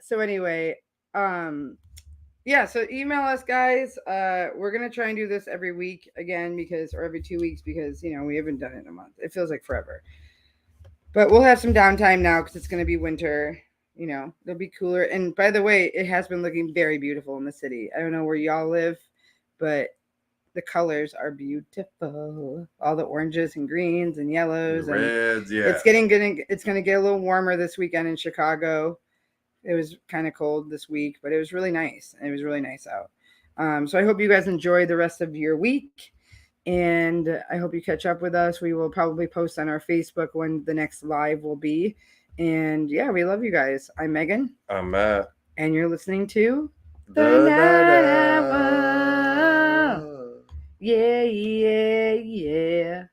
So anyway, yeah, so email us, guys. We're gonna try and do this every week again or every 2 weeks because we haven't done it in a month. It feels like forever. But we'll have some downtime now because it's gonna be winter. It'll be cooler. And by the way, it has been looking very beautiful in the city. I don't know where y'all live, but the colors are beautiful. All the oranges and greens and yellows and reds. Yeah, it's gonna get a little warmer this weekend in Chicago. It was kind of cold this week, but it was really nice. It was really nice out. So I hope you guys enjoy the rest of your week. And I hope you catch up with us. We will probably post on our Facebook when the next live will be. And yeah, we love you guys. I'm Megan. I'm Matt. And you're listening to The Night Owl. Yeah, yeah, yeah.